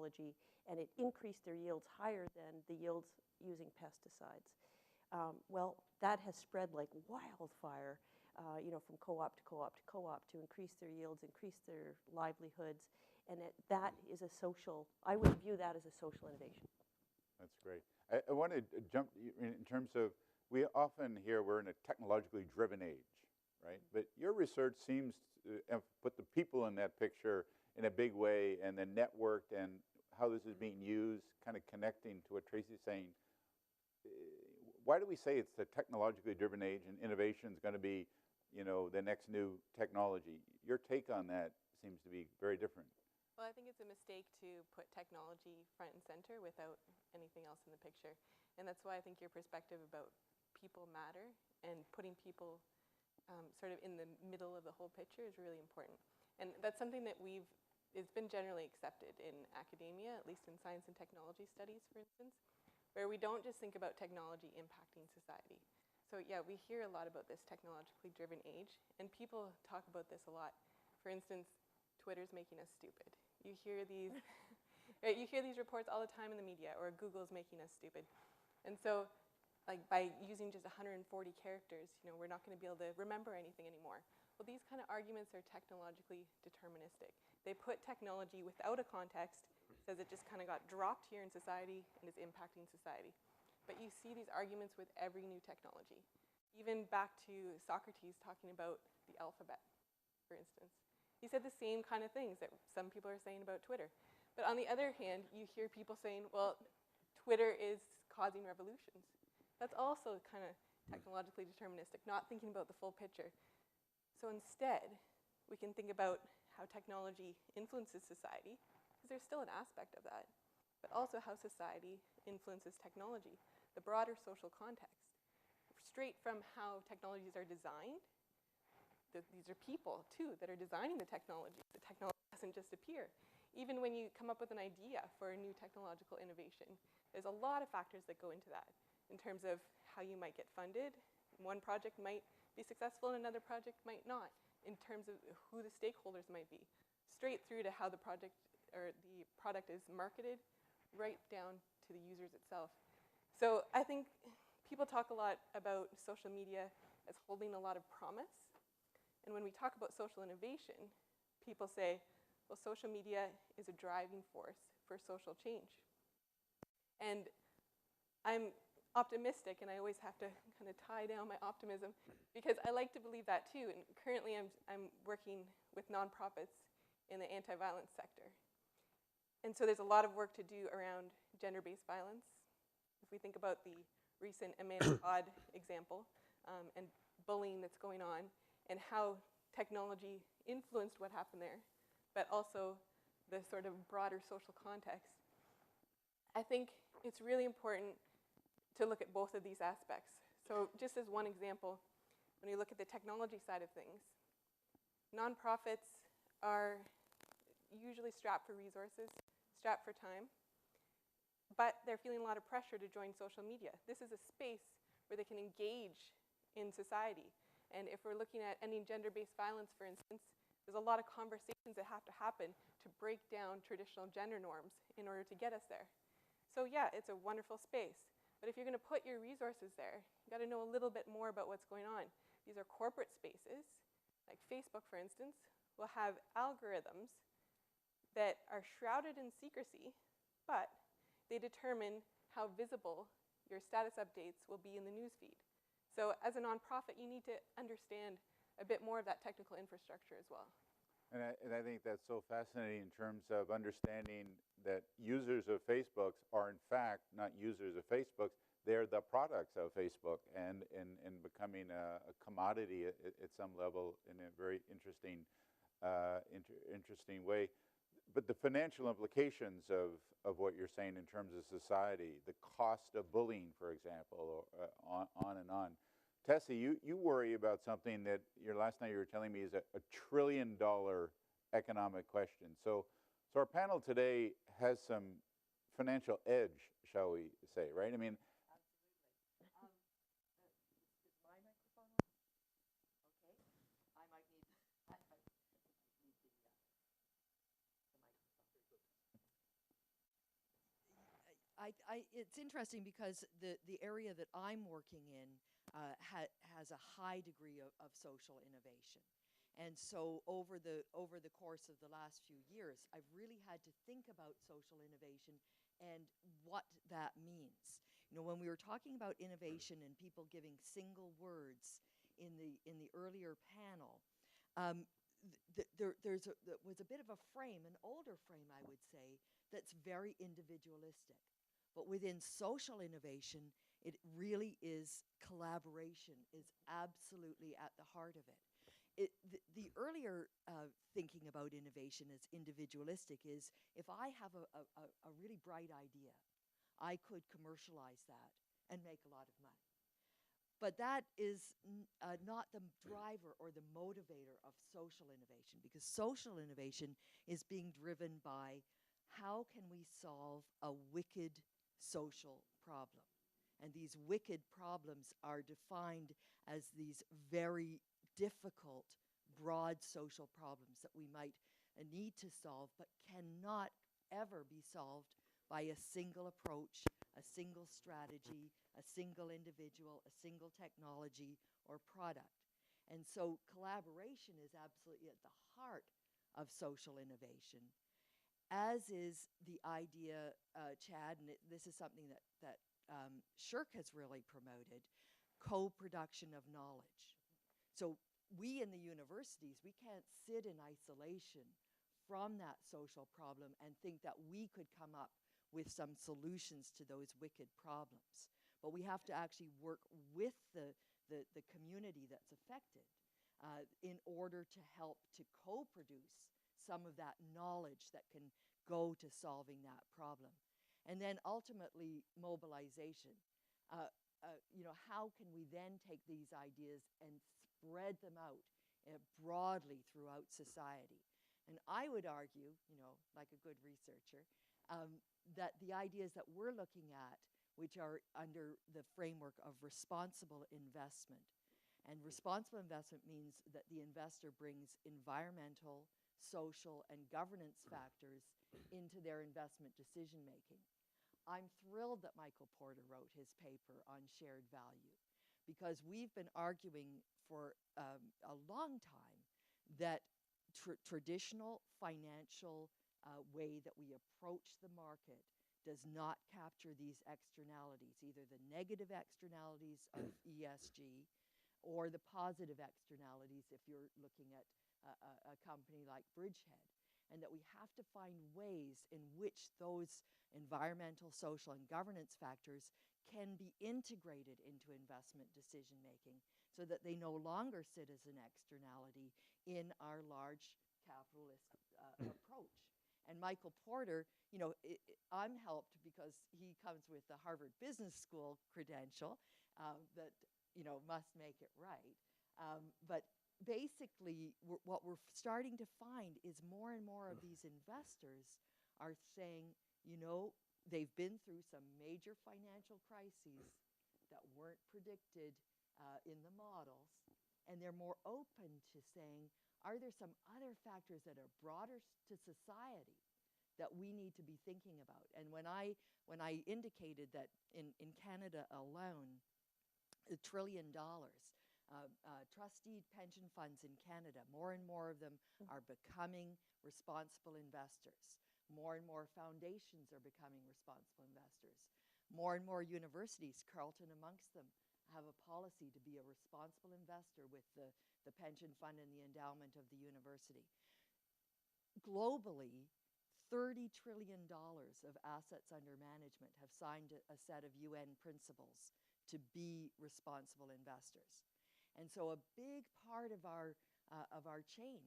technology, and it increased their yields higher than the yields using pesticides. Well, that has spread like wildfire, from co-op to co-op to co-op to increase their yields, increase their livelihoods, and that is a social, I would view that as a social innovation. That's great. I want to jump in terms of, we often hear we're in a technologically driven age, right? But your research seems to put the people in that picture in a big way, and the networked and how this is being used, kind of connecting to what Tracey's saying. Why do we say it's the technologically driven age and innovation is going to be, the next new technology? Your take on that seems to be very different. Well, I think it's a mistake to put technology front and center without anything else in the picture. And that's why I think your perspective about people matter and putting people sort of in the middle of the whole picture is really important. And that's something that it's been generally accepted in academia, at least in science and technology studies, for instance, where we don't just think about technology impacting society. So yeah, we hear a lot about this technologically driven age, and people talk about this a lot. For instance, Twitter's making us stupid. You hear these, right, you hear these reports all the time in the media, or Google's making us stupid. And so, like, by using just 140 characters, we're not going to be able to remember anything anymore. Well, these kind of arguments are technologically deterministic. They put technology without a context, says it just kind of got dropped here in society and is impacting society. But you see these arguments with every new technology. Even back to Socrates talking about the alphabet, for instance. He said the same kind of things that some people are saying about Twitter. But on the other hand, you hear people saying, well, Twitter is causing revolutions. That's also kind of technologically deterministic, not thinking about the full picture. So instead, we can think about how technology influences society, because there's still an aspect of that, but also how society influences technology, the broader social context. Straight from how technologies are designed, these are people, too, that are designing the technology. The technology doesn't just appear. Even when you come up with an idea for a new technological innovation, there's a lot of factors that go into that in terms of how you might get funded. One project might be successful and another project might not, in terms of who the stakeholders might be, straight through to how the project or the product is marketed, right down to the users itself. So I think people talk a lot about social media as holding a lot of promise. And when we talk about social innovation, people say, well, social media is a driving force for social change. And I'm optimistic, and I always have to kind of tie down my optimism, because I like to believe that too. And currently I'm working with nonprofits in the anti-violence sector. And so there's a lot of work to do around gender-based violence. If we think about the recent Amanda Todd example and bullying that's going on, and how technology influenced what happened there, but also the sort of broader social context. I think it's really important to look at both of these aspects. So just as one example, when you look at the technology side of things, nonprofits are usually strapped for resources, strapped for time, but they're feeling a lot of pressure to join social media. This is a space where they can engage in society. And if we're looking at ending gender-based violence, for instance, there's a lot of conversations that have to happen to break down traditional gender norms in order to get us there. So yeah, it's a wonderful space. But if you're going to put your resources there, you've got to know a little bit more about what's going on. These are corporate spaces, like Facebook, for instance, will have algorithms that are shrouded in secrecy, but they determine how visible your status updates will be in the newsfeed. So as a nonprofit, you need to understand a bit more of that technical infrastructure as well. And I think that's so fascinating in terms of understanding that users of Facebook are in fact not users of Facebook, they're the products of Facebook, and becoming a commodity at some level in a very interesting way. But the financial implications of what you're saying in terms of society, the cost of bullying, for example, on and on. Tessa, you worry about something that last night you were telling me is a $1 trillion economic question. So our panel today has some financial edge, shall we say, right? I mean, absolutely. Is my microphone on? Okay. I might need the microphone. it's interesting because the area that I'm working in has a high degree of social innovation. And so over the course of the last few years, I've really had to think about social innovation and what that means. You know, when we were talking about innovation and people giving single words in the earlier panel, there was a bit of a frame, an older frame, I would say, that's very individualistic. But within social innovation, it really is collaboration is absolutely at the heart of it. The earlier thinking about innovation as individualistic is if I have a really bright idea, I could commercialize that and make a lot of money. But that is not the driver or the motivator of social innovation, because social innovation is being driven by how can we solve a wicked social problem. And these wicked problems are defined as these very difficult, broad social problems that we might need to solve, but cannot ever be solved by a single approach, a single strategy, a single individual, a single technology or product. And so collaboration is absolutely at the heart of social innovation, as is the idea, Chad, and this is something that SSHRC has really promoted, co-production of knowledge. So we in the universities, we can't sit in isolation from that social problem and think that we could come up with some solutions to those wicked problems. But we have to actually work with the community that's affected in order to help to co-produce some of that knowledge that can go to solving that problem. And then ultimately, mobilization. You know, how can we then take these ideas and spread them out broadly throughout society? And I would argue, you know, like a good researcher, that the ideas that we're looking at, which are under the framework of responsible investment, and responsible investment means that the investor brings environmental, social, and governance factors into their investment decision making. I'm thrilled that Michael Porter wrote his paper on shared value, because we've been arguing for a long time that traditional financial way that we approach the market does not capture these externalities, either the negative externalities of ESG or the positive externalities if you're looking at a company like Bridgehead, and that we have to find ways in which those environmental, social, and governance factors can be integrated into investment decision making so that they no longer sit as an externality in our large capitalist approach. And Michael Porter, you know, I'm helped because he comes with the Harvard Business School credential that, you know, must make it right. But basically, what we're starting to find is more and more of these investors are saying, you know, they've been through some major financial crises that weren't predicted in the models, and they're more open to saying, are there some other factors that are broader to society that we need to be thinking about? And when I indicated that in Canada alone, $1 trillion, trustee pension funds in Canada, more and more of them are becoming responsible investors. More and more foundations are becoming responsible investors. More and more universities, Carleton amongst them, have a policy to be a responsible investor with the pension fund and the endowment of the university. Globally, $30 trillion of assets under management have signed a set of UN principles to be responsible investors. And so a big part of our chain,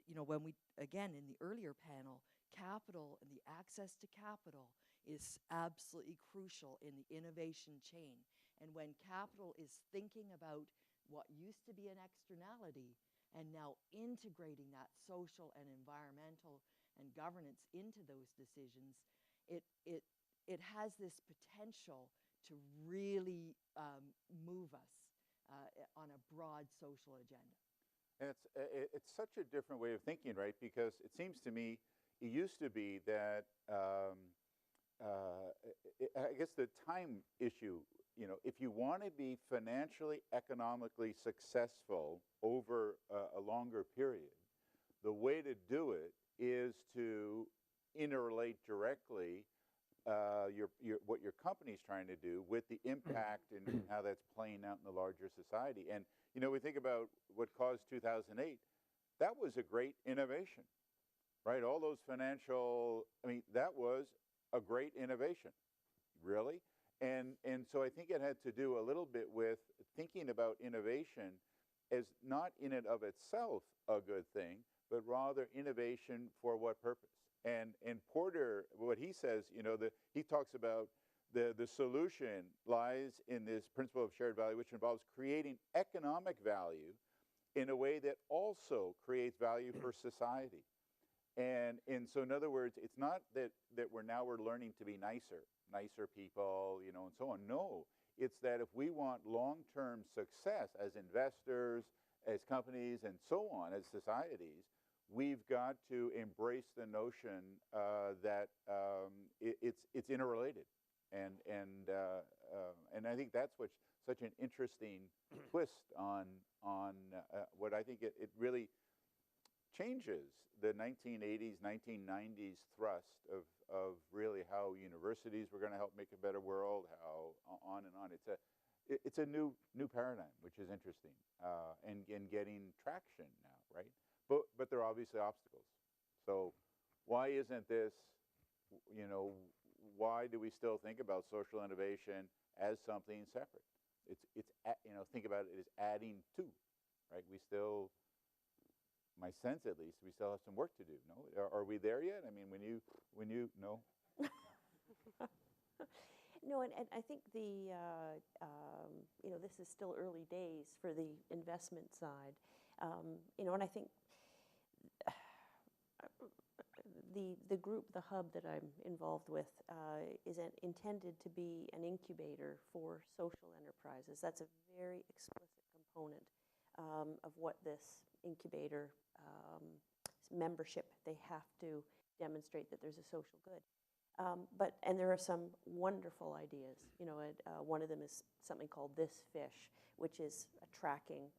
you know, when we, again, in the earlier panel, capital and the access to capital is absolutely crucial in the innovation chain. And when capital is thinking about what used to be an externality and now integrating that social and environmental and governance into those decisions, it has this potential to really move us on a broad social agenda. And it's such a different way of thinking, right? Because it seems to me it used to be that I guess the time issue, if you want to be financially, economically successful over a longer period, the way to do it is to interrelate directly what your company's trying to do with the impact and how that's playing out in the larger society. And, we think about what caused 2008. That was a great innovation, right? All those financial, that was a great innovation, really. And so I think it had to do a little bit with thinking about innovation as not in and of itself a good thing, but rather innovation for what purpose. And Porter, what he says, he talks about the solution lies in this principle of shared value, which involves creating economic value in a way that also creates value for society. And so in other words, it's not that we're learning to be nicer people, and so on. No, it's that if we want long-term success as investors, as companies, and so on, as societies, we've got to embrace the notion that it's interrelated, and I think that's what's such an interesting twist on what I think it really changes the 1980s, 1990s thrust of really how universities were going to help make a better world, how on and on. It's a new paradigm, which is interesting, and getting traction now, right? But there are obviously obstacles. So why isn't this, why do we still think about social innovation as something separate? Think about it as adding to, right? We still, my sense at least, we still have some work to do. No, are we there yet? When you no. No, and I think this is still early days for the investment side, and I think the group, the hub that I'm involved with, is intended to be an incubator for social enterprises. That's a very explicit component of what this incubator membership, they have to demonstrate that there's a social good. And there are some wonderful ideas. One of them is something called This Fish, which is a tracking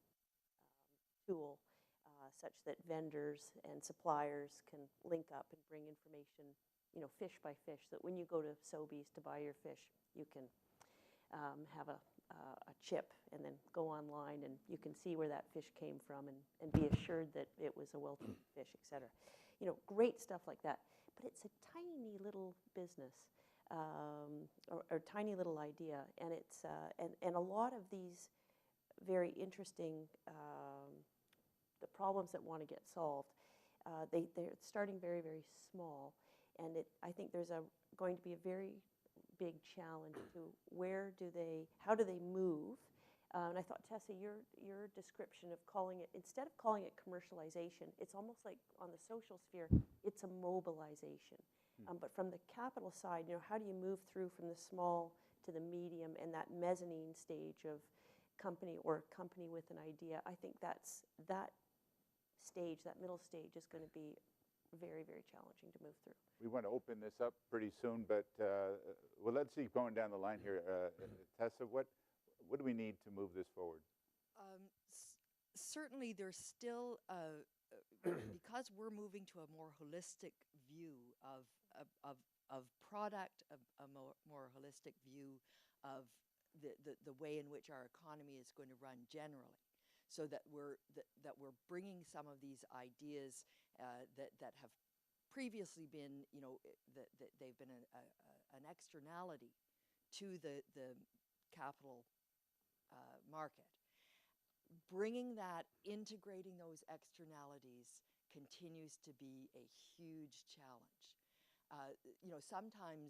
tool such that vendors and suppliers can link up and bring information, fish by fish, so that when you go to Sobeys to buy your fish, you can have a chip and then go online and you can see where that fish came from and be assured that it was a well-treated fish, et cetera. Great stuff like that. But it's a tiny little business or tiny little idea, and it's and a lot of these very interesting the problems that want to get solved, they're starting very, very small, and I think there's going to be a very big challenge to how do they move? And I thought, Tessa, your description of calling it, instead of calling it commercialization, it's almost like on the social sphere, it's a mobilization. But from the capital side, how do you move through from the small to the medium and that mezzanine stage of company or company with an idea? I think that middle stage is going to be very, very challenging to move through. We want to open this up pretty soon, but let's see, going down the line here. Tessa, what do we need to move this forward? Certainly, there's still, because we're moving to a more holistic view of product, a more holistic view of the way in which our economy is going to run generally. So that we're bringing some of these ideas that have previously been, that they've been an externality to the capital market. Bringing that, integrating those externalities continues to be a huge challenge. Sometimes